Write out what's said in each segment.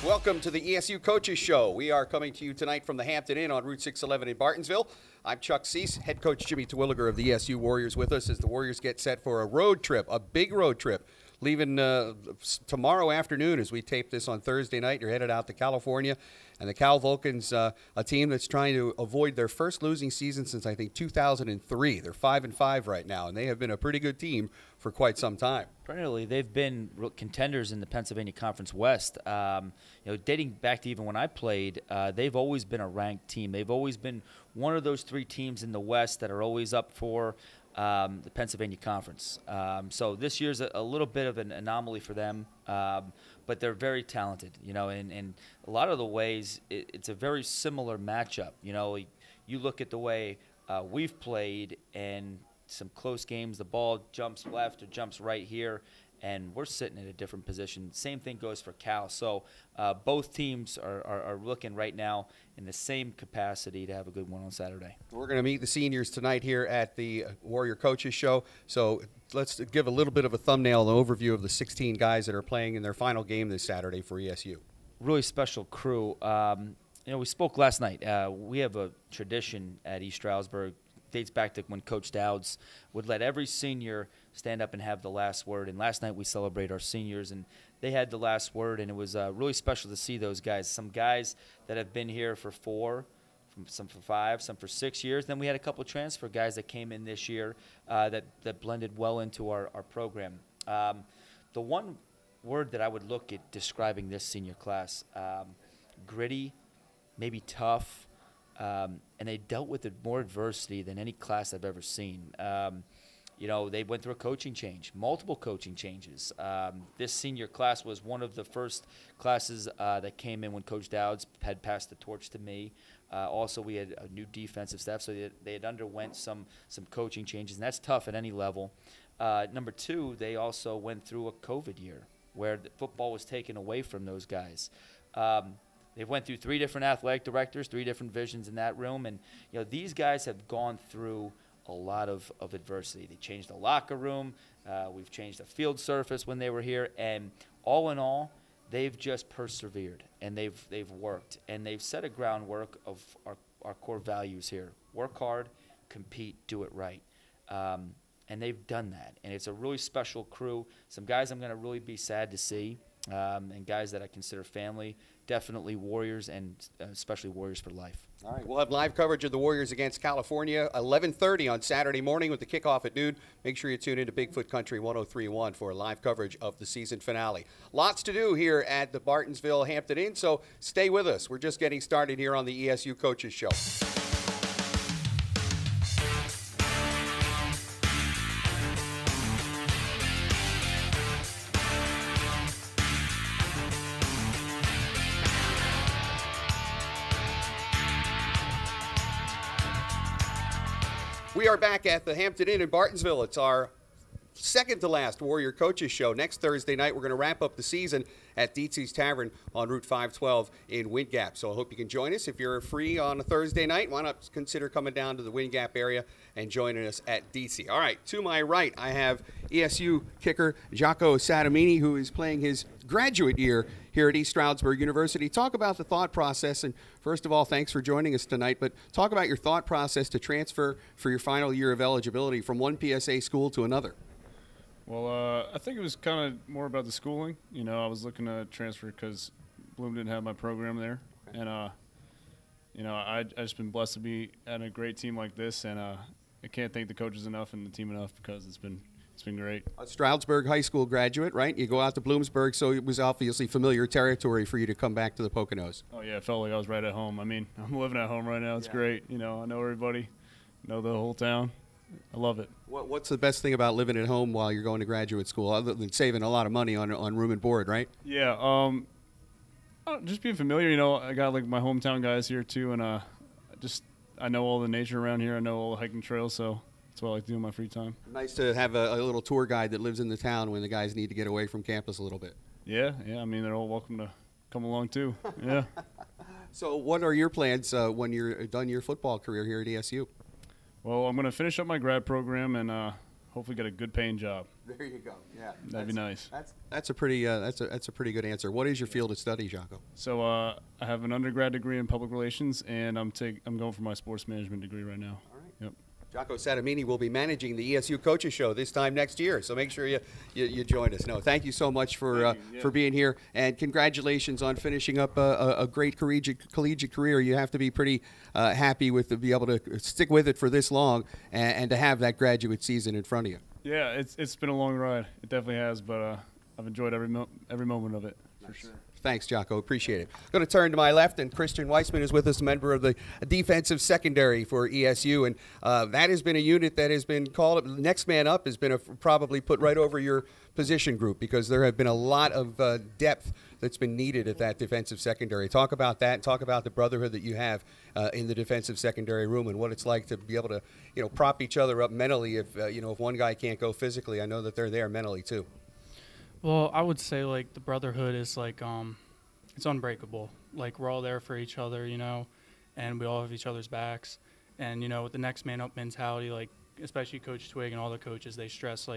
Welcome to the ESU Coaches Show. We are coming to you tonight from the Hampton Inn on Route 611 in Bartonsville. I'm Chuck Seese, head coach Jimmy Terwilliger of the ESU Warriors with us as the Warriors get set for a road trip, a big road trip, leaving tomorrow afternoon as we tape this on Thursday night. You're headed out to California. And the Cal Vulcans, a team that's trying to avoid their first losing season since, I think, 2003. They're 5-5 right now, and they have been a pretty good team for quite some time. Perennially, they've been contenders in the Pennsylvania Conference West. Dating back to even when I played, they've always been a ranked team. They've always been one of those three teams in the West that are always up for the Pennsylvania Conference. So this year's a little bit of an anomaly for them, but they're very talented. In a lot of the ways, it's a very similar matchup. You look at the way we've played and some close games, the ball jumps left or jumps right here, and we're sitting in a different position. Same thing goes for Cal. So both teams are looking right now in the same capacity to have a good one on Saturday. We're going to meet the seniors tonight here at the Warrior Coaches Show. So let's give a little bit of a thumbnail and overview of the 16 guys that are playing in their final game this Saturday for ESU. Really special crew. We spoke last night. We have a tradition at East Stroudsburg. Dates back to when Coach Dowds would let every senior stand up and have the last word. And last night we celebrated our seniors, and they had the last word, and it was really special to see those guys. Some guys that have been here for 4, some for 5, some for 6 years. Then we had a couple of transfer guys that came in this year that blended well into our program. The one word that I would look at describing this senior class, gritty, maybe tough, and they dealt with more adversity than any class I've ever seen. They went through a coaching change, multiple coaching changes. This senior class was one of the first classes that came in when Coach Dowds had passed the torch to me. Also, we had a new defensive staff, so they had underwent some coaching changes, and that's tough at any level. Number 2, they also went through a COVID year where the football was taken away from those guys. They went through 3 different athletic directors, 3 different visions in that room. And, these guys have gone through a lot of adversity. They changed the locker room. We've changed the field surface when they were here. And all in all, they've just persevered, and they've worked. And they've set a groundwork of our core values here. Work hard, compete, do it right. And they've done that. And it's a really special crew. Some guys I'm going to really be sad to see. And guys that I consider family, definitely Warriors, and especially Warriors for life. All right, we'll have live coverage of the Warriors against California, 11:30 on Saturday morning with the kickoff at noon. Make sure you tune into Bigfoot Country 103.1 for live coverage of the season finale. Lots to do here at the Bartonsville Hampton Inn, so stay with us. We're just getting started here on the ESU Coaches Show. We are back at the Hampton Inn in Bartonsville. It's our second to last Warrior Coaches Show. Next Thursday night, we're going to wrap up the season at Seese's Tavern on Route 512 in Wind Gap. So I hope you can join us. If you're free on a Thursday night, why not consider coming down to the Wind Gap area and joining us at Seese. All right, to my right, I have ESU kicker Jaco Satamini, who is playing his graduate year here at East Stroudsburg University. Talk about the thought process, and first of all, thanks for joining us tonight, but talk about your thought process to transfer for your final year of eligibility from one PSA school to another. Well, I think it was kind of more about the schooling. I was looking to transfer because Bloom didn't have my program there, and I just been blessed to be at a great team like this, and I can't thank the coaches enough and the team enough because it's been great. A Stroudsburg High School graduate, right? You go out to Bloomsburg, so it was obviously familiar territory for you to come back to the Poconos. Oh yeah, it felt like I was right at home. I mean, I'm living at home right now. It's great. I know everybody, know the whole town. I love it. What's the best thing about living at home while you're going to graduate school, other than saving a lot of money on room and board, right? Yeah, just being familiar. I got like my hometown guys here too, and I know all the nature around here. I know all the hiking trails, so that's what I like to do in my free time. Nice to have a little tour guide that lives in the town when the guys need to get away from campus a little bit. Yeah. I mean, they're all welcome to come along too. Yeah. So what are your plans when you're done your football career here at ESU? Well, I'm going to finish up my grad program and hopefully get a good paying job. There you go. Yeah, That'd be nice. That's a pretty that's a pretty good answer. What is your field of study, Jocko? So I have an undergrad degree in public relations, and I'm going for my sports management degree right now. All right. Yep. Jocko Satamini will be managing the ESU Coaches Show this time next year, so make sure you join us. No, thank you so much for being here, and congratulations on finishing up a great collegiate career. You have to be pretty happy to be able to stick with it for this long and to have that graduate season in front of you. Yeah, it's been a long ride. It definitely has, but I've enjoyed every moment of it for sure. Thanks, Jocko. Appreciate it. I'm going to turn to my left, and Christian Weissman is with us, a member of the defensive secondary for ESU, and that has been a unit that has been called next man up, has been probably put right over your position group because there have been a lot of depth that's been needed at that defensive secondary. Talk about that, and talk about the brotherhood that you have in the defensive secondary room and what it's like to be able to, prop each other up mentally if one guy can't go physically. I know that they're there mentally too. Well, I would say, the brotherhood is, it's unbreakable. We're all there for each other, and we all have each other's backs. And, with the next man up mentality, especially Coach Twig and all the coaches, they stress,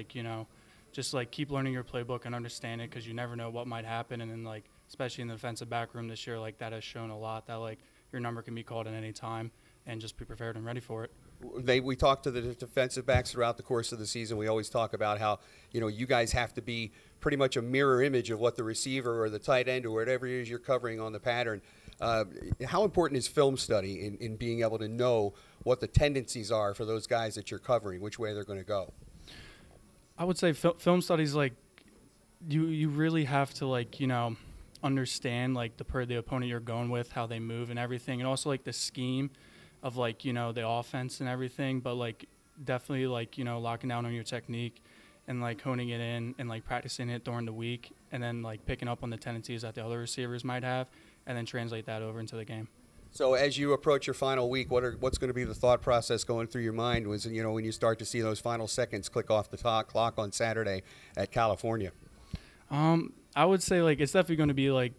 just, keep learning your playbook and understand it because you never know what might happen. And then, especially in the defensive back room this year, that has shown a lot that, your number can be called at any time and just be prepared and ready for it. We talk to the defensive backs throughout the course of the season. We always talk about how, you guys have to be pretty much a mirror image of what the receiver or the tight end or whatever it is you're covering on the pattern. How important is film study in being able to know what the tendencies are for those guys that you're covering, which way they're going to go? I would say film studies, you really have to, understand, the opponent you're going with, how they move and everything, and also, the scheme of the offense and everything, but definitely locking down on your technique and honing it in and practicing it during the week and then picking up on the tendencies that the other receivers might have and then translate that over into the game. So as you approach your final week, what's going to be the thought process going through your mind when you start to see those final seconds click off the clock on Saturday at California? I would say it's definitely going to be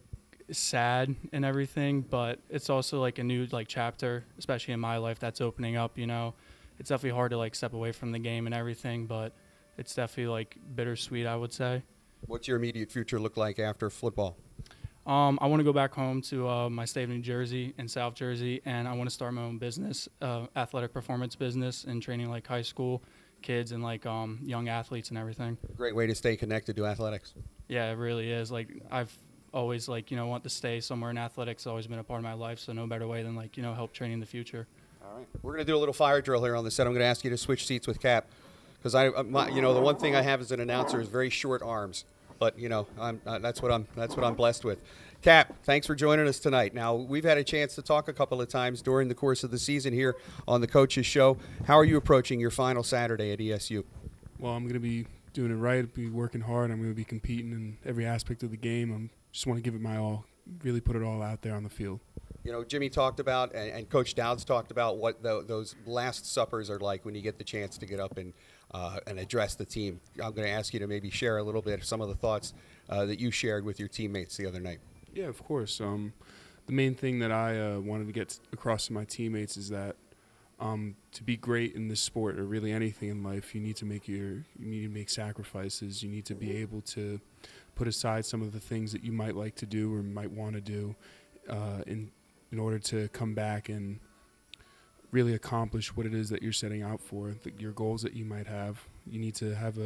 sad and everything, but it's also a new chapter, especially in my life, that's opening up. It's definitely hard to step away from the game and everything, but it's definitely bittersweet, I would say. What's your immediate future look like after football? I want to go back home to my state of New Jersey and South Jersey, and I want to start my own business, athletic performance business, and training high school kids and young athletes and everything. Great way to stay connected to athletics. Yeah, it really is. I've always want to stay somewhere in athletics. It's always been a part of my life, so no better way than help training in the future. All right, we're going to do a little fire drill here on the set. I'm going to ask you to switch seats with Cap because the one thing I have as an announcer is very short arms, but that's what I'm blessed with. Cap, thanks for joining us tonight. Now, we've had a chance to talk a couple of times during the course of the season here on the Coaches Show. How are you approaching your final Saturday at ESU? Well, I'm going to be doing it right, be working hard. I'm going to be competing in every aspect of the game. I just want to give it my all, really put it all out there on the field. Jimmy talked about, and Coach Dowds talked about what those last suppers are like when you get the chance to get up and address the team. I'm going to ask you to maybe share a little bit of some of the thoughts that you shared with your teammates the other night. Yeah, of course. The main thing that I wanted to get across to my teammates is that to be great in this sport or really anything in life, you need to make sacrifices. You need to be able to put aside some of the things that you might like to do or might want to do in order to come back and really accomplish what it is that you're setting out for, your goals that you might have. You need to have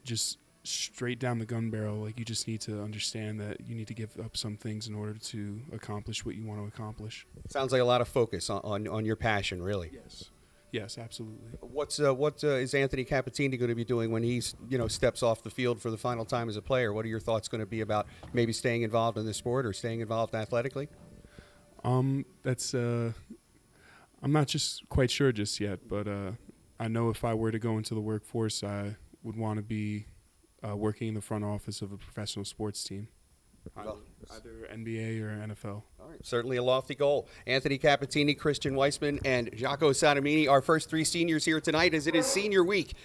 just straight down the gun barrel. You just need to understand that you need to give up some things in order to accomplish what you want to accomplish. Sounds like a lot of focus on your passion, really. Yes, absolutely. What is Anthony Capitini going to be doing when he steps off the field for the final time as a player? What are your thoughts going to be about maybe staying involved in this sport or staying involved athletically? I'm not just quite sure just yet, but I know if I were to go into the workforce, I would want to be working in the front office of a professional sports team, either NBA or NFL. All right, certainly a lofty goal. Anthony Capitini, Christian Weissman, and Jocko Satamini, our first three seniors here tonight as it is senior week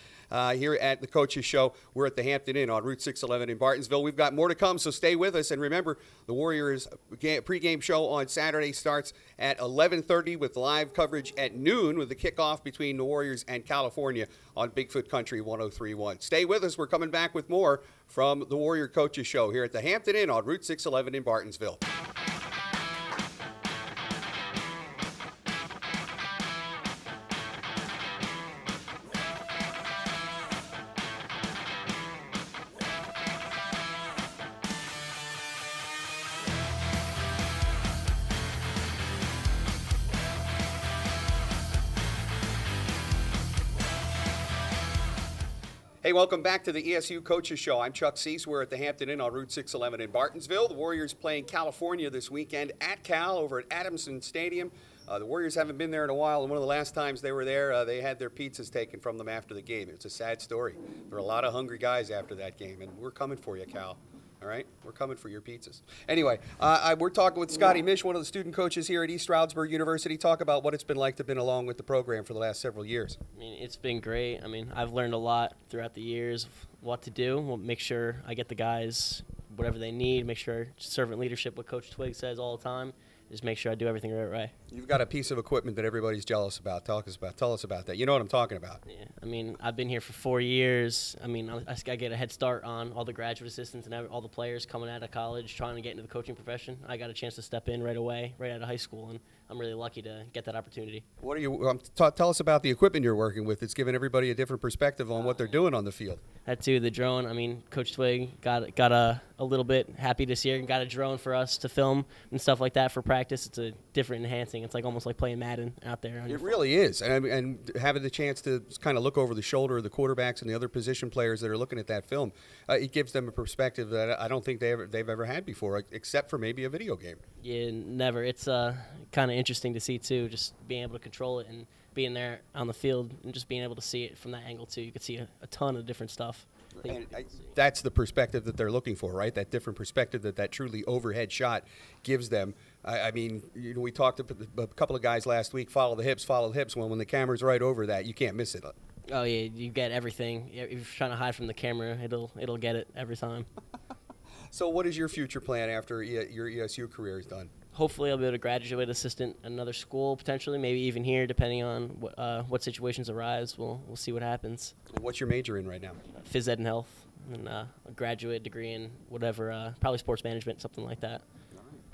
here at the Coaches Show. We're at the Hampton Inn on Route 611 in Bartonsville. We've got more to come, so stay with us. And remember, the Warriors pregame show on Saturday starts at 11:30 with live coverage at noon with the kickoff between the Warriors and California on Bigfoot Country 103.1. Stay with us. We're coming back with more from the Warrior Coaches Show here at the Hampton Inn on Route 611 in Bartonsville. Hey, welcome back to the ESU Coaches Show. I'm Chuck Seese. We're at the Hampton Inn on Route 611 in Bartonsville. The Warriors playing California this weekend at Cal over at Adamson Stadium. The Warriors haven't been there in a while, and one of the last times they were there, they had their pizzas taken from them after the game. It's a sad story. There were a lot of hungry guys after that game, and we're coming for you, Cal. All right? We're coming for your pizzas. Anyway, we're talking with Scotty Mish, one of the student coaches here at East Stroudsburg University. Talk about what it's been like to have been along with the program for the last several years. I mean, it's been great. I mean, I've learned a lot throughout the years of what to do. We'll make sure I get the guys whatever they need, make sure servant leadership, what Coach Twigg says all the time, just make sure I do everything the right way. You've got a piece of equipment that everybody's jealous about. Tell us about that. You know what I'm talking about. Yeah, I mean, I've been here for 4 years. I mean, I get a head start on all the graduate assistants and all the players coming out of college trying to get into the coaching profession. I got a chance to step in right away, right out of high school, and I'm really lucky to get that opportunity. What are you? Tell us about the equipment you're working with. It's giving everybody a different perspective on what they're doing on the field. That too, the drone. I mean, Coach Twigg got a little bit happy this year and got a drone for us to film and stuff like that for practice. It's a different enhancing. It's like almost like playing Madden out there. It really is, and having the chance to kind of look over the shoulder of the quarterbacks and the other position players that are looking at that film, it gives them a perspective that I don't think they've ever had before, except for maybe a video game. Yeah, never. It's kind of interesting to see too, just being able to control it and being there on the field and just being able to see it from that angle too. You could see a ton of different stuff. And that's the perspective that they're looking for, right? That different perspective that truly overhead shot gives them. I mean, we talked to a couple of guys last week, follow the hips. When the camera's right over that, you can't miss it. Oh, yeah, you get everything. If you're trying to hide from the camera, it'll get it every time. So what is your future plan after your ESU career is done? Hopefully I'll be able to graduate assistant at another school, potentially, maybe even here, depending on what situations arise. We'll see what happens. What's your major in right now? Phys ed and health, and a graduate degree in whatever, probably sports management, something like that.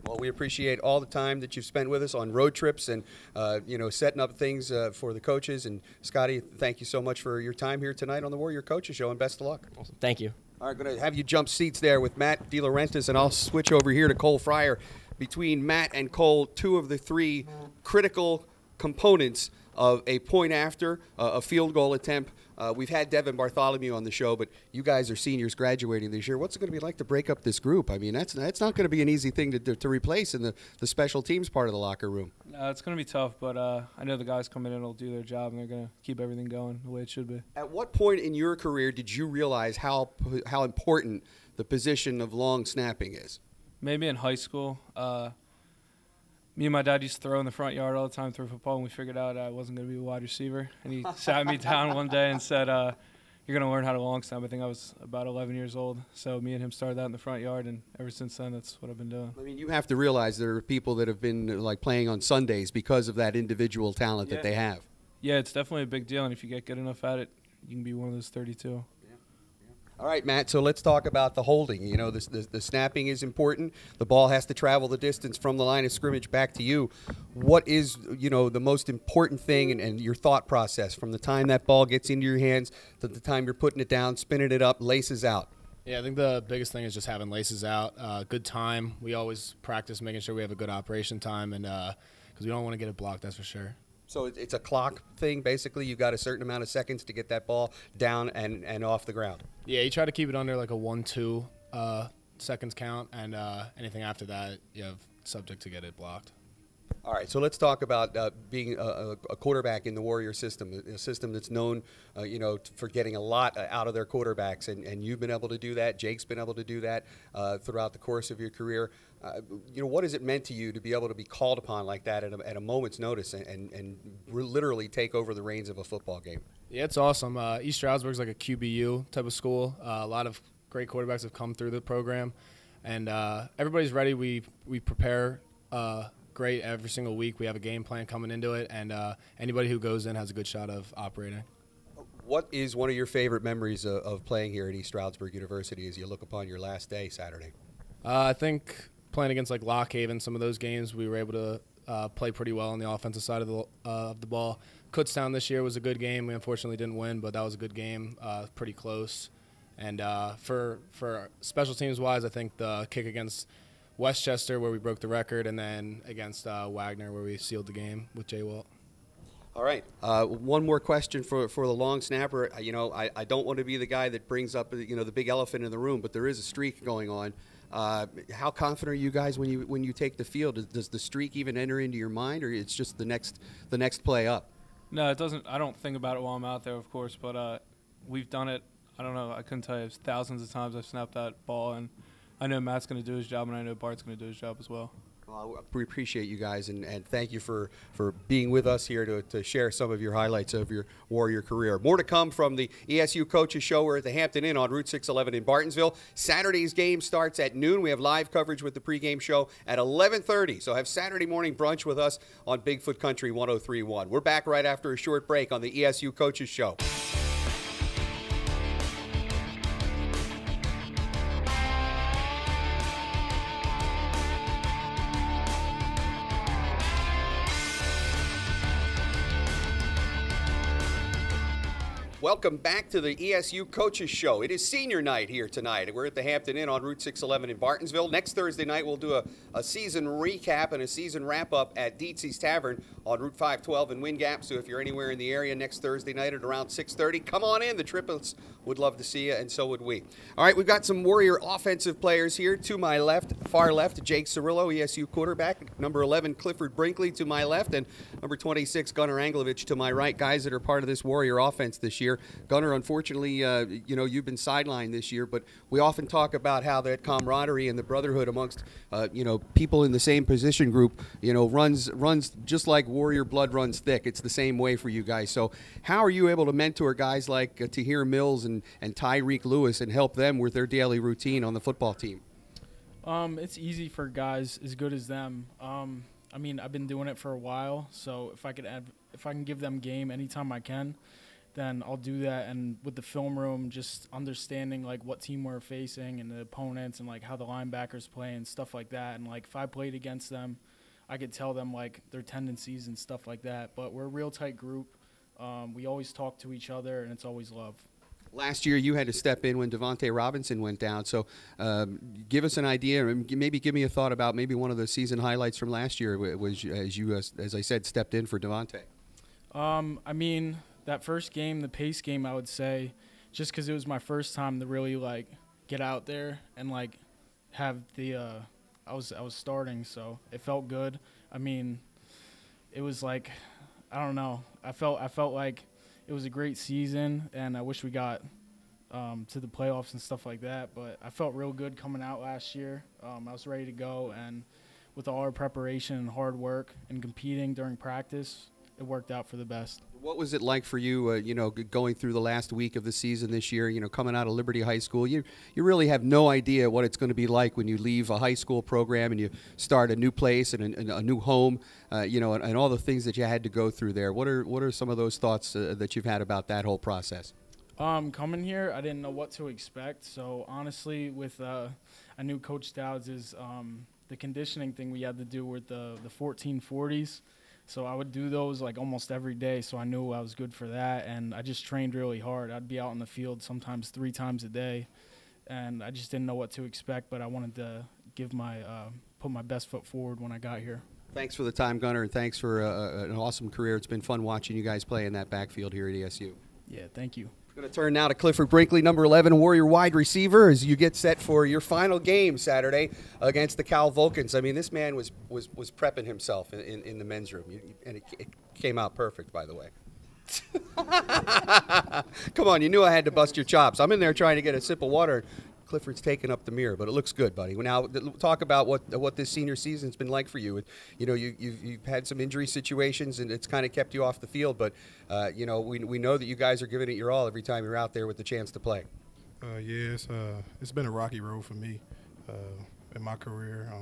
Well, we appreciate all the time that you've spent with us on road trips and, setting up things for the coaches. And, Scotty, thank you so much for your time here tonight on the Warrior Coaches Show, and best of luck. Awesome. Thank you. All right, going to have you jump seats there with Matt DeLaurentis, and I'll switch over here to Cole Fryer. Between Matt and Cole, two of the three critical components of a point after, a field goal attempt. We've had Devin Bartholomew on the show, but you guys are seniors graduating this year. What's it going to be like to break up this group? I mean, that's not going to be an easy thing to replace in the special teams part of the locker room. It's going to be tough, but I know the guys coming in will do their job, and they're going to keep everything going the way it should be. At what point in your career did you realize how important the position of long snapping is? Maybe in high school. Me and my dad used to throw in the front yard all the time through football, and we figured out I wasn't going to be a wide receiver. And he sat me down one day and said, you're going to learn how to long snap. I think I was about 11 years old. So me and him started that in the front yard, and ever since then, that's what I've been doing. I mean, you have to realize there are people that have been like playing on Sundays because of that individual talent that they have. Yeah, it's definitely a big deal, and if you get good enough at it, you can be one of those 32. All right, Matt, so let's talk about the holding. You know, the snapping is important. The ball has to travel the distance from the line of scrimmage back to you. What is, the most important thing and your thought process from the time that ball gets into your hands to the time you're putting it down, spinning it up, laces out? Yeah, I think the biggest thing is just having laces out, good time. We always practice making sure we have a good operation time, and because we don't want to get it blocked, that's for sure. So it's a clock thing, basically. You've got a certain amount of seconds to get that ball down and off the ground. Yeah, you try to keep it under like a 1-2 seconds count, and anything after that, you have subject to get it blocked. All right, so let's talk about being a quarterback in the Warrior system, a system that's known, for getting a lot out of their quarterbacks, and you've been able to do that. Jake's been able to do that throughout the course of your career. What has it meant to you to be able to be called upon like that at a moment's notice and literally take over the reins of a football game? Yeah, it's awesome. East Stroudsburg's like a QBU type of school. A lot of great quarterbacks have come through the program, and everybody's ready. We prepare great every single week. We have a game plan coming into it, and anybody who goes in has a good shot of operating. What is one of your favorite memories of playing here at East Stroudsburg University as you look upon your last day Saturday? I think playing against like Lock Haven, some of those games we were able to play pretty well on the offensive side of the ball. Kutztown this year was a good game. We unfortunately didn't win, but that was a good game, pretty close. And for special teams wise, I think the kick against Westchester where we broke the record, and then against Wagner where we sealed the game with Jay Walt. All right. One more question for the long snapper. You know, I don't want to be the guy that brings up the big elephant in the room, but there is a streak going on. How confident are you guys when you take the field? Does the streak even enter into your mind, or it's just the next play up? No, it doesn't. I don't think about it while I'm out there, of course, but we've done it. I don't know. I couldn't tell you. Thousands of times I've snapped that ball, and I know Matt's going to do his job, and I know Bart's going to do his job as well. Well, we appreciate you guys, and thank you for being with us here to share some of your highlights of your Warrior career. More to come from the ESU Coaches Show. We're at the Hampton Inn on Route 611 in Bartonsville. Saturday's game starts at noon. We have live coverage with the pregame show at 11:30. So have Saturday morning brunch with us on Bigfoot Country 103.1. We're back right after a short break on the ESU Coaches Show. Welcome back to the ESU Coaches Show. It is senior night here tonight. We're at the Hampton Inn on Route 611 in Bartonsville. Next Thursday night, we'll do a season recap and a season wrap-up at Seese's Tavern on Route 512 in Wingap. So if you're anywhere in the area next Thursday night at around 6:30, come on in. The triplets would love to see you, and so would we. All right, we've got some Warrior offensive players here. To my left, far left, Jake Cirillo, ESU quarterback. Number 11, Clifford Brinkley to my left, and number 26, Gunnar Anglovich to my right. Guys that are part of this Warrior offense this year. Gunnar, unfortunately, you've been sidelined this year, but we often talk about how that camaraderie and the brotherhood amongst, people in the same position group, runs just like Warrior blood runs thick. It's the same way for you guys. So how are you able to mentor guys like Tahir Mills and Tyreek Lewis and help them with their daily routine on the football team? It's easy for guys as good as them. I've been doing it for a while, so if I can give them game anytime I can, then I'll do that. And with the film room, just understanding like what team we're facing and the opponents and like how the linebackers play and stuff like that. And like if I played against them, I could tell them like their tendencies and stuff like that. But we're a real tight group. We always talk to each other, and it's always love. Last year, you had to step in when Devontae Robinson went down. So give us an idea, and maybe give me a thought about maybe one of the season highlights from last year was as you, as I said, stepped in for Devontae. That first game, the pace game, I would say, just because it was my first time to really like get out there and like have the I was starting, so it felt good. It was like, I don't know. I felt like it was a great season, and I wish we got to the playoffs and stuff like that. But I felt real good coming out last year. I was ready to go, and with all our preparation and hard work and competing during practice, it worked out for the best. What was it like for you, going through the last week of the season this year, coming out of Liberty High School? You really have no idea what it's going to be like when you leave a high school program and you start a new place and a new home, and all the things that you had to go through there. What are some of those thoughts that you've had about that whole process? Coming here, I didn't know what to expect. So honestly, with I knew Coach Dowds' the conditioning thing we had to do with the 1440s. So I would do those like almost every day, so I knew I was good for that, and I just trained really hard. I'd be out in the field sometimes 3 times a day, and I just didn't know what to expect, but I wanted to give put my best foot forward when I got here. Thanks for the time, Gunnar, and thanks for an awesome career. It's been fun watching you guys play in that backfield here at ESU. Yeah, thank you. We're going to turn now to Clifford Brinkley, number 11, Warrior wide receiver, as you get set for your final game Saturday against the Cal Vulcans. This man was prepping himself in the men's room, and it came out perfect, by the way. Come on, you knew I had to bust your chops. I'm in there trying to get a sip of water. Clifford's taken up the mirror, but it looks good, buddy. Now, talk about what this senior season's been like for you. You know, you've had some injury situations, and it's kind of kept you off the field, but, you know, we know that you guys are giving it your all every time you're out there with the chance to play. Yeah, it's been a rocky road for me in my career.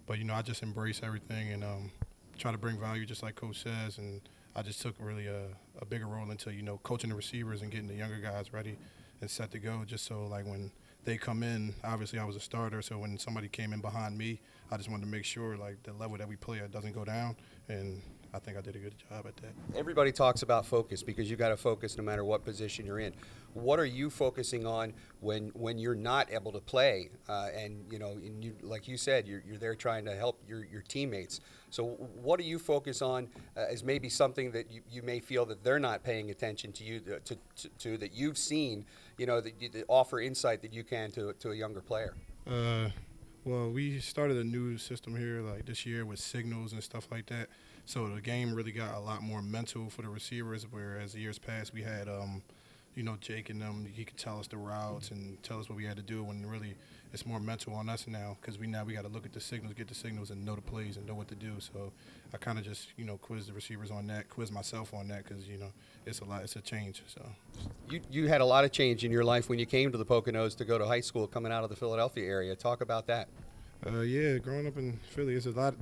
But, you know, I just embrace everything and try to bring value just like Coach says. And I just took really a bigger role into, you know, coaching the receivers and getting the younger guys ready and set to go, just so, like, when they come in, obviously I was a starter, so when somebody came in behind me, I just wanted to make sure, like, the level that we play at doesn't go down, and I think I did a good job at that. Everybody talks about focus because you got to focus no matter what position you're in. What are you focusing on when you're not able to play? And you know, like you said, you're there trying to help your teammates. So what do you focus on as maybe something that you may feel that they're not paying attention to you to that you've seen? You know, that offer insight that you can to a younger player. Well, we started a new system here like this year with signals and stuff like that. So the game really got a lot more mental for the receivers, whereas years past we had, you know, Jake and them. He could tell us the routes and tell us what we had to do. When really it's more mental on us now because we got to look at the signals, get the signals, and know the plays and know what to do. So I kind of just, you know, quiz the receivers on that, quiz myself on that because, you know, it's a lot. It's a change. So you had a lot of change in your life when you came to the Poconos to go to high school coming out of the Philadelphia area. Talk about that. Yeah, growing up in Philly, it's a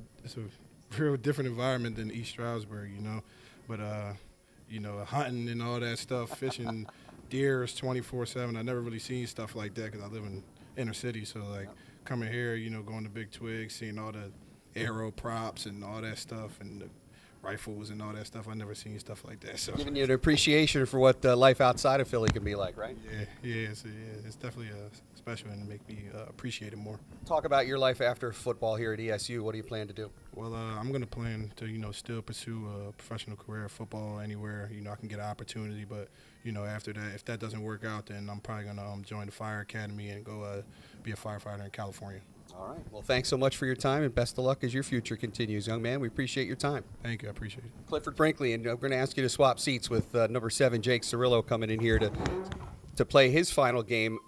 real different environment than East Stroudsburg, you know. But, you know, hunting and all that stuff, fishing deers 24/7. I never really seen stuff like that because I live in inner city. So, like, coming here, you know, going to Big Twig, seeing all the arrow props and all that stuff and the rifles and all that stuff. I never seen stuff like that. So giving you an appreciation for what life outside of Philly can be like, right? Yeah, it's definitely special and make me appreciate it more. Talk about your life after football here at ESU. What do you plan to do? Well, I'm going to plan to, you know, still pursue a professional career, football, anywhere, you know, I can get an opportunity. But, you know, after that, if that doesn't work out, then I'm probably going to join the fire academy and go be a firefighter in California. All right. Well, thanks so much for your time, and best of luck as your future continues, young man. We appreciate your time. Thank you. I appreciate it. Clifford Brinkley, and we're going to ask you to swap seats with number 7, Jake Cirillo, coming in here to play his final game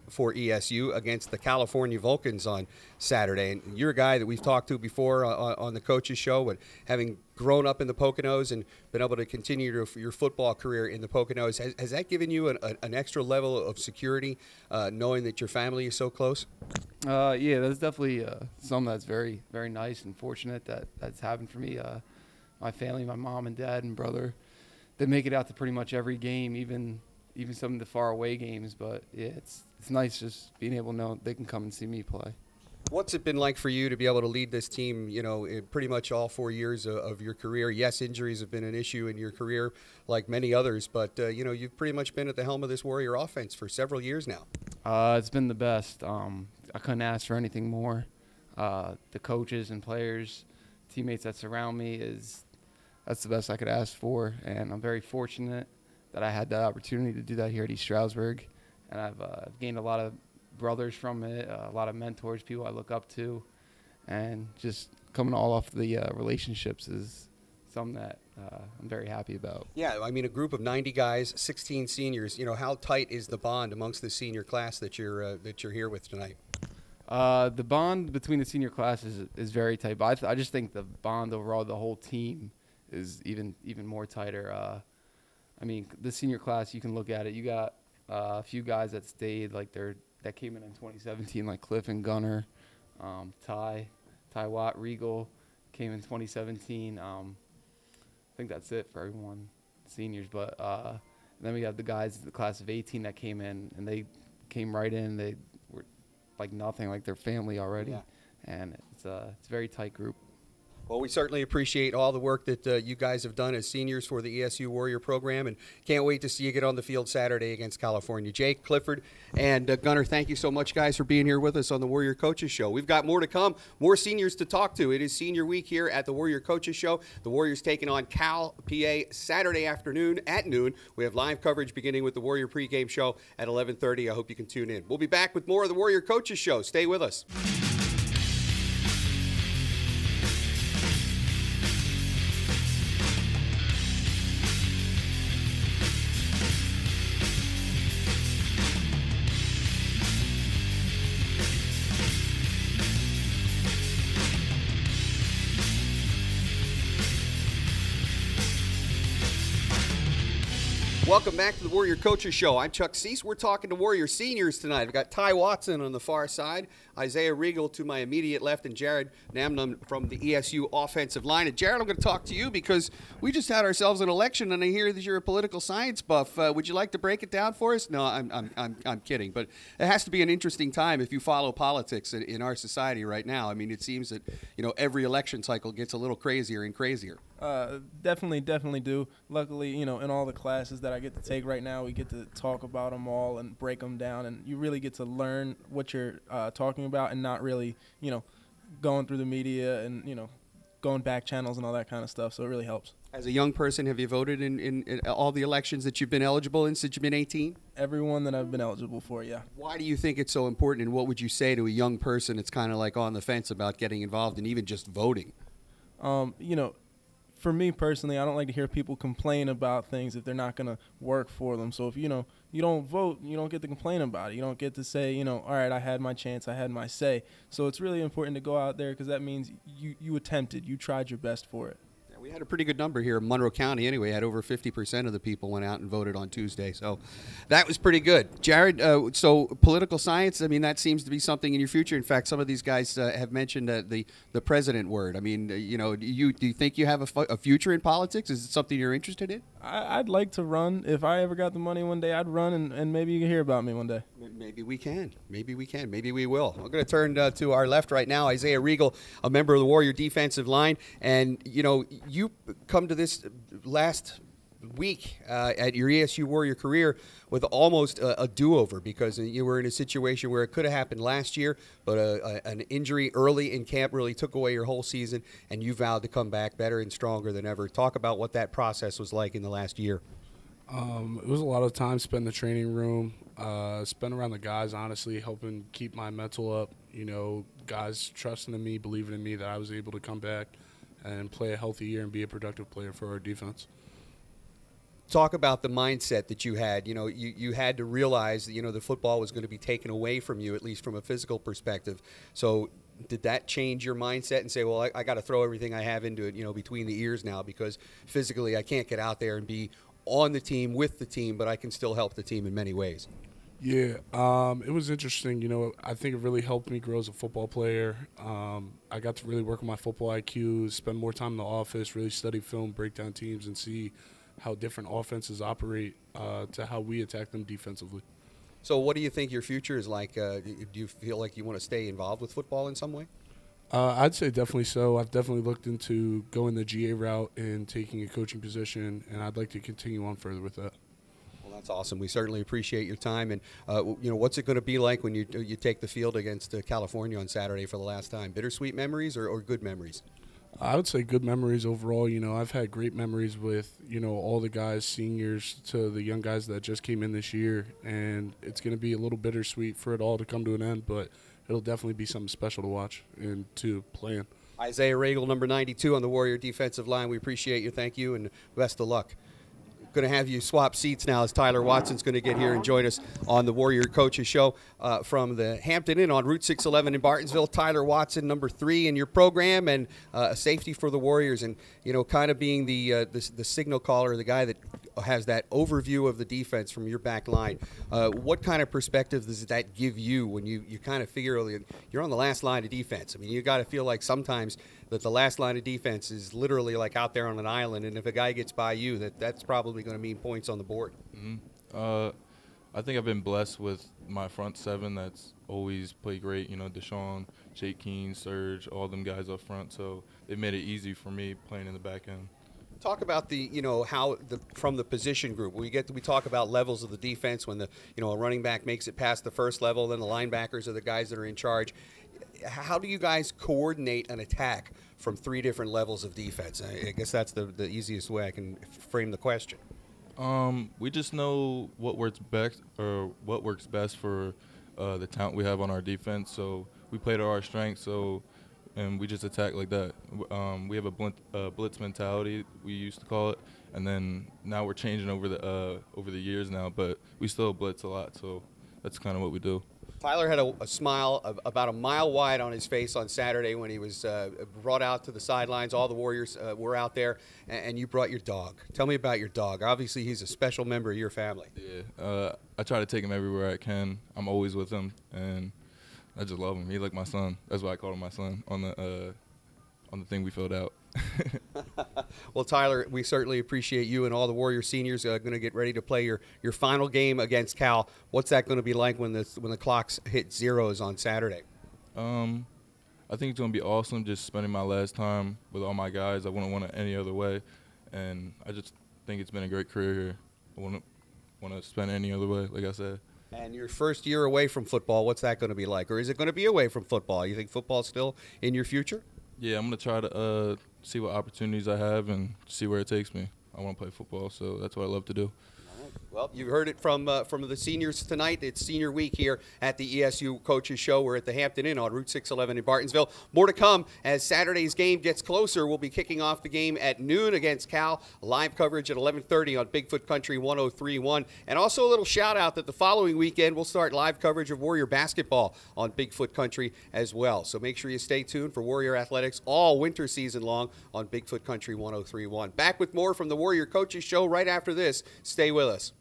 for ESU against the California Vulcans on Saturday. And you're a guy that we've talked to before on the coaches show, but having grown up in the Poconos and been able to continue your football career in the Poconos, has that given you an extra level of security, knowing that your family is so close? Yeah, that's definitely something that's very, very nice and fortunate that's happened for me. My family, my mom and dad and brother, they make it out to pretty much every game, even some of the far away games. But yeah, it's nice just being able to know they can come and see me play. What's it been like for you to be able to lead this team, you know, in pretty much all 4 years of your career? Yes, injuries have been an issue in your career like many others, but, you know, you've pretty much been at the helm of this Warrior offense for several years now. It's been the best. I couldn't ask for anything more. The coaches and players, teammates that surround me, that's the best I could ask for, and I'm very fortunate that I had that opportunity to do that here at East Stroudsburg, and I've gained a lot of brothers from it, a lot of mentors, people I look up to, and just coming all off the relationships is something that I'm very happy about. Yeah, I mean, a group of 90 guys, 16 seniors. You know, how tight is the bond amongst the senior class that you're here with tonight? The bond between the senior class is very tight, but I just think the bond overall, the whole team, is even more tighter. I mean, the senior class, you can look at it. You got a few guys that stayed, like that came in 2017, like Cliff and Gunner, Ty Watt, Regal came in 2017. I think that's it for everyone, seniors. But then we got the guys, the class of 18 that came in, and they came right in. They were like nothing, like their family already. Yeah. And it's a very tight group. Well, we certainly appreciate all the work that you guys have done as seniors for the ESU Warrior program, and can't wait to see you get on the field Saturday against California. Jake, Clifford, and Gunnar, thank you so much, guys, for being here with us on the Warrior Coaches Show. We've got more to come, more seniors to talk to. It is senior week here at the Warrior Coaches Show. The Warriors taking on Cal PA Saturday afternoon at noon. We have live coverage beginning with the Warrior pregame show at 11:30. I hope you can tune in. We'll be back with more of the Warrior Coaches Show. Stay with us. Welcome back to the Warrior Coaches Show. I'm Chuck Seese. We're talking to Warrior seniors tonight. We've got Ty Watson on the far side, Isaiah Regal to my immediate left, and Jared Namnum from the ESU offensive line. And Jared, I'm going to talk to you because we just had ourselves an election, and I hear that you're a political science buff. Would you like to break it down for us? No, I'm kidding. But it has to be an interesting time if you follow politics in our society right now. I mean, it seems that every election cycle gets a little crazier and crazier. Definitely do. Luckily, in all the classes that I get to take right now, we get to talk about them all and break them down, and you really get to learn what you're talking about and not really, going through the media and, going back channels and all that kind of stuff. So it really helps. As a young person, have you voted in all the elections that you've been eligible in since you've been 18? Everyone that I've been eligible for, yeah. Why do you think it's so important, and what would you say to a young person that's kind of like on the fence about getting involved and even just voting? For me personally, I don't like to hear people complain about things if they're not going to work for them. So if, you don't vote, you don't get to complain about it. You don't get to say, all right, I had my chance, I had my say. So it's really important to go out there because that means you attempted, you tried your best for it. Yeah, we had a pretty good number here in Monroe County anyway. Had over 50% of the people went out and voted on Tuesday. So that was pretty good. Jared, so political science, I mean, that seems to be something in your future. In fact, some of these guys have mentioned the president word. I mean, do you think you have a future in politics? Is it something you're interested in? I'd like to run. If I ever got the money one day, I'd run, and maybe you can hear about me one day. Maybe we can. Maybe we can. Maybe we will. I'm going to turn to our left right now, Isaiah Regal, a member of the Warrior defensive line. And, you come to this last week at your ESU Warrior career with almost a do-over because you were in a situation where it could have happened last year, but an injury early in camp really took away your whole season, and you vowed to come back better and stronger than ever. Talk about what that process was like in the last year. It was a lot of time spent in the training room, spent around the guys, honestly, helping keep my mental up. Guys trusting in me, believing in me that I was able to come back and play a healthy year and be a productive player for our defense. Talk about the mindset that you had. You had to realize that, the football was going to be taken away from you, at least from a physical perspective. So did that change your mindset and say, well, I got to throw everything I have into it, between the ears now because physically I can't get out there and be on the team with the team, but I can still help the team in many ways? Yeah, it was interesting. I think it really helped me grow as a football player. I got to really work on my football IQ, spend more time in the office, really study film, break down teams, and see how different offenses operate to how we attack them defensively. So what do you think your future is like? Do you feel like you want to stay involved with football in some way? I'd say definitely so. I've definitely looked into going the GA route and taking a coaching position, and I'd like to continue on further with that. Well, that's awesome. We certainly appreciate your time. And, what's it going to be like when you take the field against California on Saturday for the last time? Bittersweet memories or good memories? I would say good memories overall. I've had great memories with, all the guys, seniors to the young guys that just came in this year. And it's going to be a little bittersweet for it all to come to an end, but it'll definitely be something special to watch and to play in. Isaiah Regal, number 92 on the Warrior defensive line. We appreciate you. Thank you, and best of luck. Going to have you swap seats now as Tyler Watson's going to get here and join us on the Warrior Coaches Show from the Hampton Inn on Route 611 in Bartonsville. Tyler Watson, number 3 in your program, and a safety for the Warriors, and kind of being the signal caller, the guy that has that overview of the defense from your back line. What kind of perspective does that give you when you kind of figure you're on the last line of defense? I mean, you got to feel like sometimes that the last line of defense is literally like out there on an island, and if a guy gets by you, that's probably going to mean points on the board. Mm-hmm. I think I've been blessed with my front seven that's always played great. Deshaun, Jake Keene, Serge, all them guys up front, so it made it easy for me playing in the back end. Talk about from the position group. We talk about levels of the defense when a running back makes it past the first level, then the linebackers are the guys that are in charge. How do you guys coordinate an attack from 3 different levels of defense? I guess that's the easiest way I can frame the question. We just know what works best for the talent we have on our defense. So we play to our strengths. And we just attack like that. We have a blitz mentality, we used to call it, and then now we're changing over the years now. But we still blitz a lot, so that's kind of what we do. Tyler had a smile about a mile wide on his face on Saturday when he was brought out to the sidelines. All the Warriors were out there, and you brought your dog. Tell me about your dog. Obviously, he's a special member of your family. Yeah, I try to take him everywhere I can. I'm always with him, and I just love him. He's like my son. That's why I called him my son on the thing we filled out. Well, Tyler, we certainly appreciate you, and all the Warrior seniors are going to get ready to play your final game against Cal. What's that going to be like when the clocks hit zeros on Saturday? I think it's going to be awesome just spending my last time with all my guys. I wouldn't want it any other way, and I just think it's been a great career here. I wouldn't want to spend it any other way, like I said. And your first year away from football, what's that going to be like? Or is it going to be away from football? You think football's still in your future? Yeah, I'm going to try to see what opportunities I have and see where it takes me. I want to play football, so that's what I love to do. Well, you heard it from the seniors tonight. It's senior week here at the ESU Coaches Show. We're at the Hampton Inn on Route 611 in Bartonsville. More to come as Saturday's game gets closer. We'll be kicking off the game at noon against Cal. Live coverage at 11:30 on Bigfoot Country 103.1. And also a little shout-out that the following weekend we'll start live coverage of Warrior basketball on Bigfoot Country as well. So make sure you stay tuned for Warrior Athletics all winter season long on Bigfoot Country 103.1. Back with more from the Warrior Coaches Show right after this. Stay with us.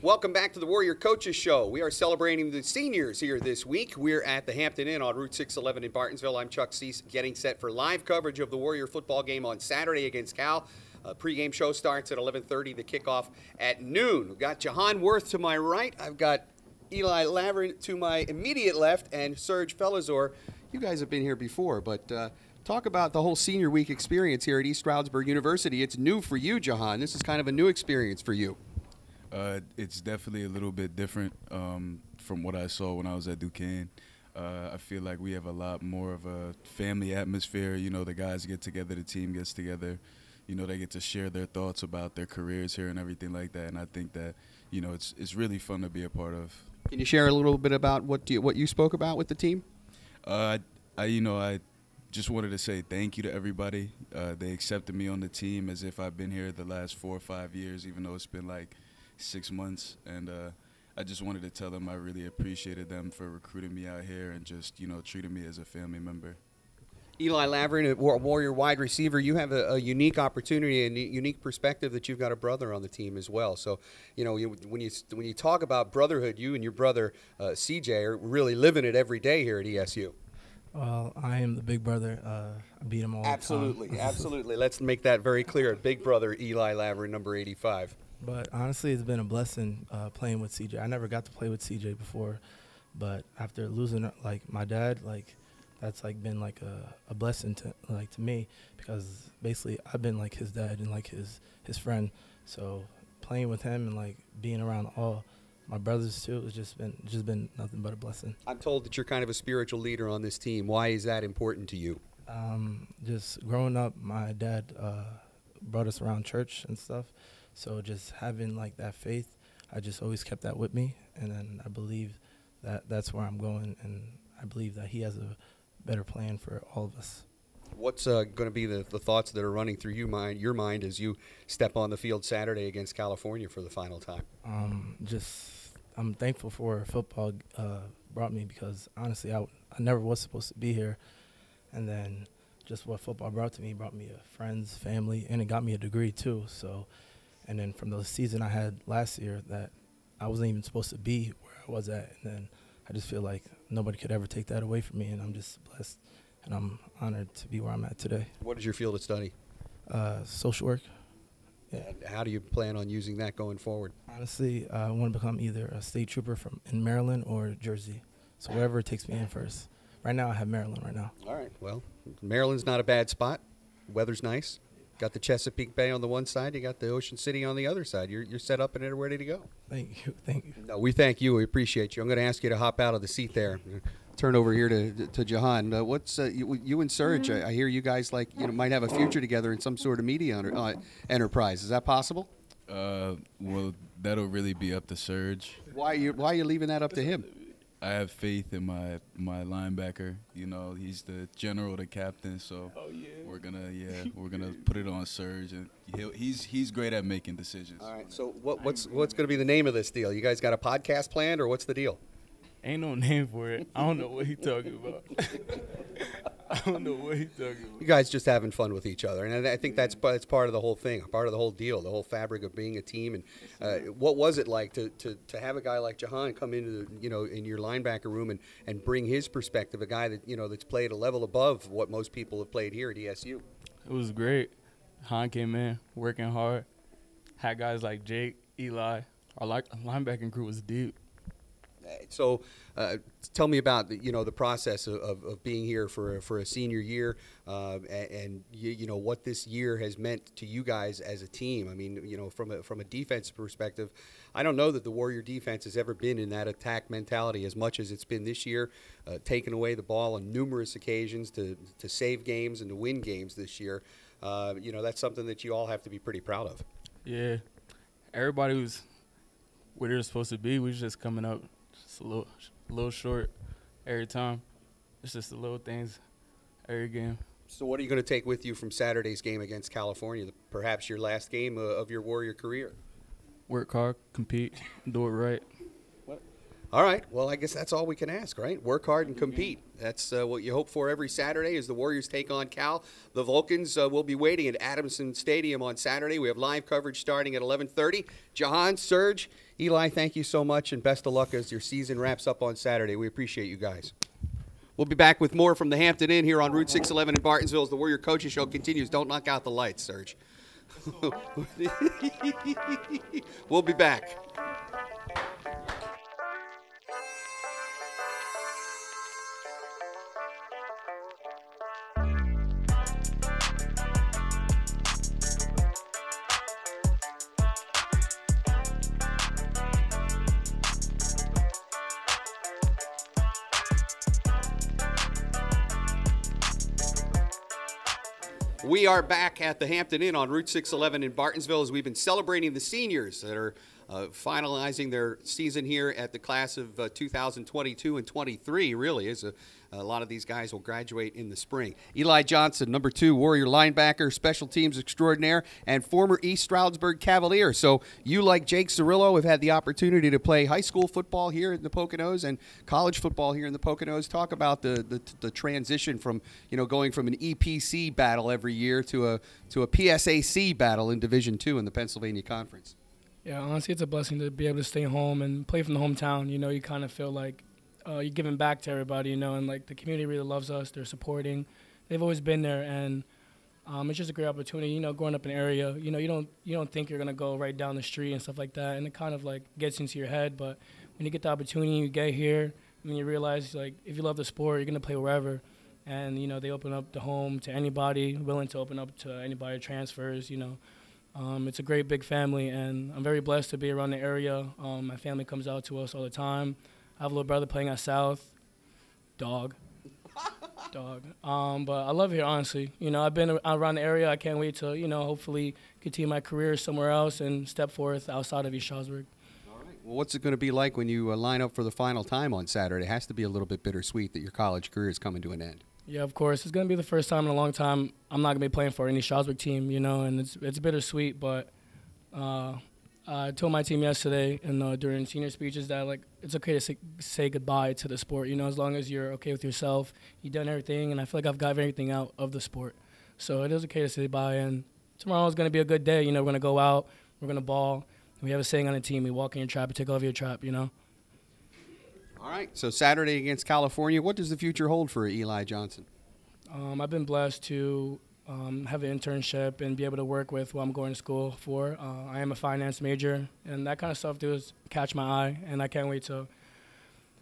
Welcome back to the Warrior Coaches Show. We are celebrating the seniors here this week. We're at the Hampton Inn on Route 611 in Bartonsville. I'm Chuck Seese, getting set for live coverage of the Warrior football game on Saturday against Cal. Pregame show starts at 11:30, the kickoff at noon. We've got Jahan Worth to my right. I've got Eli Laverne to my immediate left, and Serge Felazor. You guys have been here before, but talk about the whole senior week experience here at East Stroudsburg University. It's new for you, Jahan. This is kind of a new experience for you. It's definitely a little bit different from what I saw when I was at Duquesne. I feel like we have a lot more of a family atmosphere. You know, the guys get together, the team gets together. You know, they get to share their thoughts about their careers here and everything like that. And I think that, you know, it's really fun to be a part of. Can you share a little bit about what you spoke about with the team? I just wanted to say thank you to everybody. They accepted me on the team as if I've been here the last 4 or 5 years, even though it's been like 6 months. And I just wanted to tell them I really appreciated them for recruiting me out here and just, you know, treating me as a family member. Eli Laverne, a Warrior wide receiver, you have a unique opportunity and a unique perspective that you've got a brother on the team as well. So, you know, when you talk about brotherhood, you and your brother CJ are really living it every day here at ESU. Well, I am the big brother. I beat him all the time. Absolutely. Let's make that very clear. Big brother Eli Laverne, number 85. But honestly, it's been a blessing playing with CJ. I never got to play with CJ before, but after losing like my dad, like that's like been like a blessing to me, because basically I've been like his dad and like his friend. So playing with him and like being around all my brothers too, it's just been nothing but a blessing. I'm told that you're kind of a spiritual leader on this team. Why is that important to you? Just growing up, my dad brought us around church and stuff. So just having like that faith, I just always kept that with me, and then I believe that that's where I'm going, and I believe that he has a better plan for all of us. What's going to be the thoughts that are running through your mind as you step on the field Saturday against California for the final time? I'm thankful for football brought me, because honestly I never was supposed to be here, and then just what football brought me friends, family, and it got me a degree too. So. And then from the season I had last year that I wasn't even supposed to be where I was at. And then I just feel like nobody could ever take that away from me. And I'm just blessed, and I'm honored to be where I'm at today. What is your field of study? Social work. Yeah. And how do you plan on using that going forward? Honestly, I want to become either a state trooper in Maryland or Jersey. So wherever it takes me in first. Right now I have Maryland right now. All right. Well, Maryland's not a bad spot. Weather's nice. Got the Chesapeake Bay on the one side. You got the Ocean City on the other side. You're set up and ready to go. Thank you. No, we thank you. We appreciate you. I'm going to ask you to hop out of the seat there. turn over here to Jahan. What's you and Serge? I hear you guys might have a future together in some sort of media enterprise. Is that possible? Well, that'll really be up to Serge. Why are you leaving that up to him? I have faith in my linebacker. You know, he's the general, the captain. So we're gonna put it on Serge, and he's great at making decisions. All right. So what's going to be the name of this deal? You guys got a podcast planned, or what's the deal? Ain't no name for it. I don't know what he talking about. I don't know what he talking about. You guys just having fun with each other, and I think that's part of the whole thing, part of the whole deal, the whole fabric of being a team. And what was it like to have a guy like Jahan come into in your linebacker room and bring his perspective, a guy that that's played a level above what most people have played here at ESU? It was great. Han came in working hard. Had guys like Jake, Eli. Our linebacking crew was deep. So tell me about the process of being here for a senior year, and what this year has meant to you guys as a team. I mean, from a defensive perspective, I don't know that the Warrior defense has ever been in that attack mentality as much as it's been this year, taking away the ball on numerous occasions to save games and to win games this year. That's something that you all have to be pretty proud of. Yeah, everybody was where they're supposed to be. We was just coming up just a little short every time. It's just the little things every game. So what are you going to take with you from Saturday's game against California, perhaps your last game of your Warrior career? Work hard, compete, do it right. All right. Well, I guess that's all we can ask, right? Work hard and compete. That's what you hope for every Saturday as the Warriors take on Cal. The Vulcans will be waiting at Adamson Stadium on Saturday. We have live coverage starting at 11:30. Jahan, Serge, Eli, thank you so much, and best of luck as your season wraps up on Saturday. We appreciate you guys. We'll be back with more from the Hampton Inn here on Route 611 in Bartonsville as the Warrior Coaches Show continues. Don't knock out the lights, Serge. We'll be back. We are back at the Hampton Inn on Route 611 in Bartonsville as we've been celebrating the seniors that are finalizing their season here at the class of 2022 and 23. Really is a lot of these guys will graduate in the spring. Eli Johnson, number 2 Warrior linebacker, special teams extraordinaire, and former East Stroudsburg Cavalier. So you, like Jake Cirillo, have had the opportunity to play high school football here in the Poconos and college football here in the Poconos. Talk about the transition from going from an EPC battle every year to a PSAC battle in Division II in the Pennsylvania Conference. Yeah, honestly, it's a blessing to be able to stay home and play from the hometown. You kind of feel like you're giving back to everybody, and like the community really loves us. They're supporting. They've always been there, and it's just a great opportunity. Growing up in an area, you don't think you're gonna go right down the street and stuff like that, and it kind of like gets into your head. But when you get the opportunity, you get here, and you realize like if you love the sport, you're gonna play wherever. And they open up the home to anybody, willing to open up to anybody transfers. It's a great big family, and I'm very blessed to be around the area. My family comes out to us all the time. I have a little brother playing at South. Dog. But I love it here, honestly. I've been around the area. I can't wait to, hopefully continue my career somewhere else and step forth outside of East Stroudsburg. All right. Well, what's it going to be like when you line up for the final time on Saturday? It has to be a little bit bittersweet that your college career is coming to an end. Yeah, of course. It's going to be the first time in a long time I'm not going to be playing for any Stroudsburg team, and it's bittersweet. But I told my team yesterday and during senior speeches that, like, it's okay to say goodbye to the sport, as long as you're okay with yourself. You've done everything, and I feel like I've got everything out of the sport. So it is okay to say bye, and tomorrow is going to be a good day. We're going to go out, we're going to ball. We have a saying on the team, we walk in your trap and take off your trap, All right, so Saturday against California, what does the future hold for Eli Johnson? I've been blessed to have an internship and be able to work with what I'm going to school for. I am a finance major, and that kind of stuff does catch my eye, and I can't wait to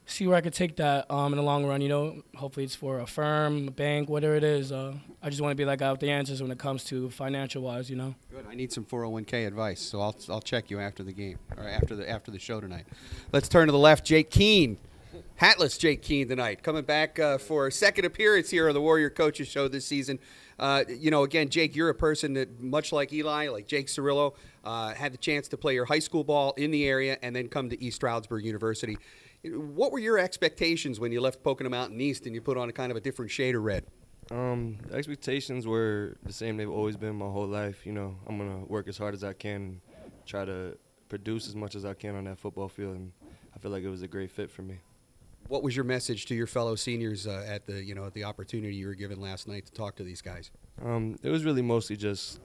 see where I could take that in the long run. Hopefully it's for a firm, a bank, whatever it is. I just want to be that guy with the answers when it comes to financial-wise, Good. I need some 401k advice, so I'll check you after the game or after the show tonight. Let's turn to the left. Jake Keene Hatless Jake Keene tonight, coming back for a second appearance here on the Warrior Coaches Show this season. Again, Jake, you're a person that, much like Eli, like Jake Cirillo, had the chance to play your high school ball in the area and then come to East Stroudsburg University. What were your expectations when you left Pocono Mountain East and you put on a kind of a different shade of red? The expectations were the same they've always been my whole life. I'm going to work as hard as I can, try to produce as much as I can on that football field, and I feel like it was a great fit for me. What was your message to your fellow seniors at the opportunity you were given last night to talk to these guys? It was really mostly just,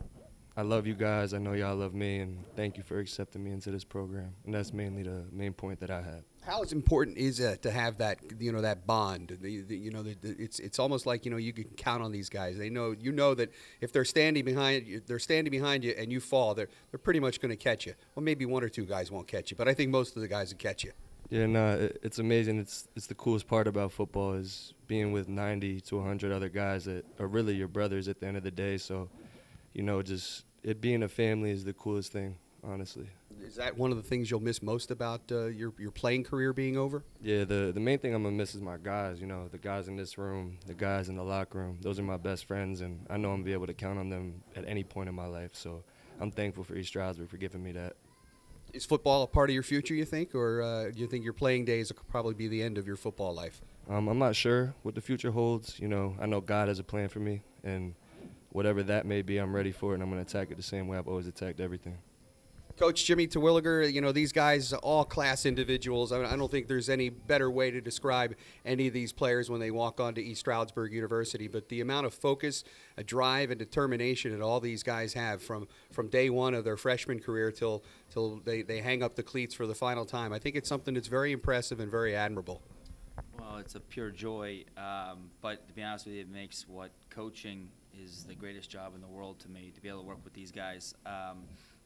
I love you guys, I know y'all love me, and thank you for accepting me into this program. And that's mainly the main point that I had. How important is it to have that, that bond? It's almost like, you can count on these guys. They know, that if they're standing behind you and you fall, they're pretty much going to catch you. Well, maybe one or two guys won't catch you, but I think most of the guys will catch you. Yeah, no, it's amazing. It's the coolest part about football is being with 90 to 100 other guys that are really your brothers at the end of the day. So, just it being a family is the coolest thing, honestly. Is that one of the things you'll miss most about your playing career being over? Yeah, the main thing I'm going to miss is my guys, the guys in this room, the guys in the locker room. Those are my best friends, and I know I'm going to be able to count on them at any point in my life. So I'm thankful for East Stroudsburg for giving me that. Is football a part of your future, you think, or do you think your playing days will probably be the end of your football life? I'm not sure what the future holds. I know God has a plan for me, and whatever that may be, I'm ready for it, and I'm going to attack it the same way I've always attacked everything. Coach Jimmy Terwilliger, these guys, all class individuals. I don't think there's any better way to describe any of these players when they walk onto East Stroudsburg University. But the amount of focus, a drive, and determination that all these guys have from day one of their freshman career till they hang up the cleats for the final time, I think it's something that's very impressive and very admirable. Well, it's a pure joy. But to be honest with you, it makes what coaching is the greatest job in the world to me, to be able to work with these guys.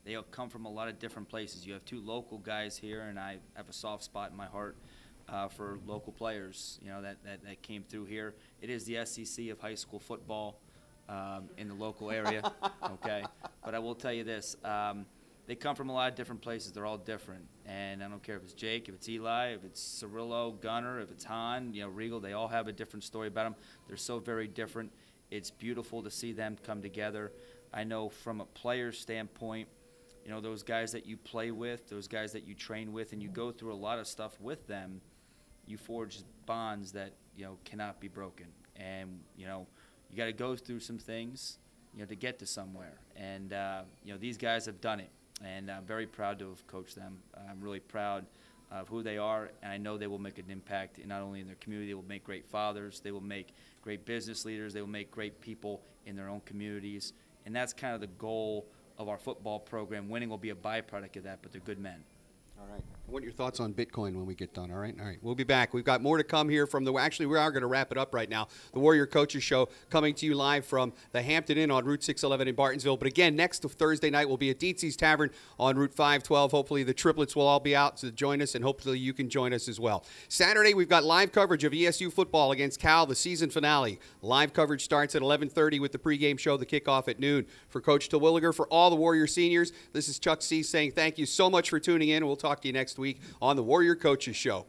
They all come from a lot of different places. You have two local guys here, and I have a soft spot in my heart for local players, that came through here. It is the SEC of high school football in the local area, okay? But I will tell you this. They come from a lot of different places. They're all different. And I don't care if it's Jake, if it's Eli, if it's Cirillo, Gunner, if it's Han, Regal. They all have a different story about them. They're so very different. It's beautiful to see them come together. I know from a player's standpoint, those guys that you play with, those guys that you train with, and you go through a lot of stuff with them, you forge bonds that, cannot be broken. And, you got to go through some things, to get to somewhere. And, these guys have done it. And I'm very proud to have coached them. I'm really proud of who they are, and I know they will make an impact not only in their community. They will make great fathers. They will make great business leaders. They will make great people in their own communities. And that's kind of the goal of our football program. Winning will be a byproduct of that, but they're good men. All right. I want your thoughts on Bitcoin when we get done, all right? All right. We'll be back. We've got more to come here from actually, we are going to wrap it up right now. The Warrior Coaches Show coming to you live from the Hampton Inn on Route 611 in Bartonsville. But again, next Thursday night, we'll be at Seese Tavern on Route 512. Hopefully the triplets will all be out to join us, and hopefully you can join us as well. Saturday, we've got live coverage of ESU football against Cal, the season finale. Live coverage starts at 11:30 with the pregame show, the kickoff at noon. For Coach Terwilliger, for all the Warrior seniors, this is Chuck Seese saying thank you so much for tuning in. We'll talk to you next week on the Warrior Coaches Show.